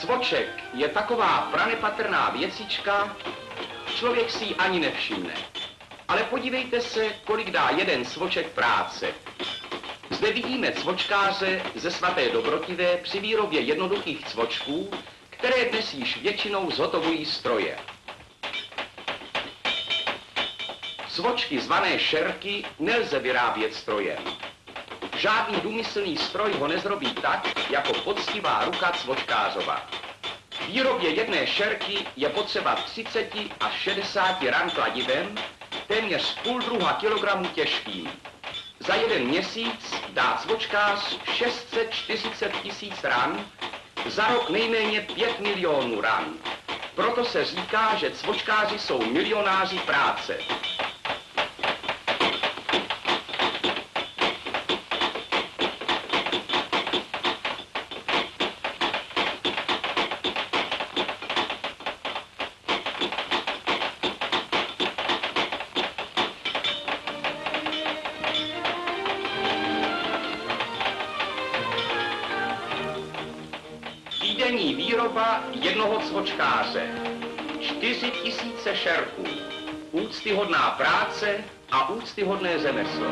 Cvoček je taková pranepatrná věcička, člověk si ji ani nevšimne. Ale podívejte se, kolik dá jeden cvoček práce. Zde vidíme cvočkáře ze Svaté Dobrotivé při výrobě jednoduchých cvočků, které dnes již většinou zhotovují stroje. Cvočky zvané šerky nelze vyrábět strojem. Žádný důmyslný stroj ho nezrobí tak, jako poctivá ruka cvočkářova. K výrobě jedné šerky je potřeba 30 až 60 ran kladivem, téměř půl druha kilogramu těžkým. Za jeden měsíc dá cvočkář 640 000 ran, za rok nejméně 5 milionů ran. Proto se říká, že cvočkáři jsou milionáři práce. Týdenní výroba jednoho cvočkáře. 4 000 šerků. Úctyhodná práce a úctyhodné řemeslo.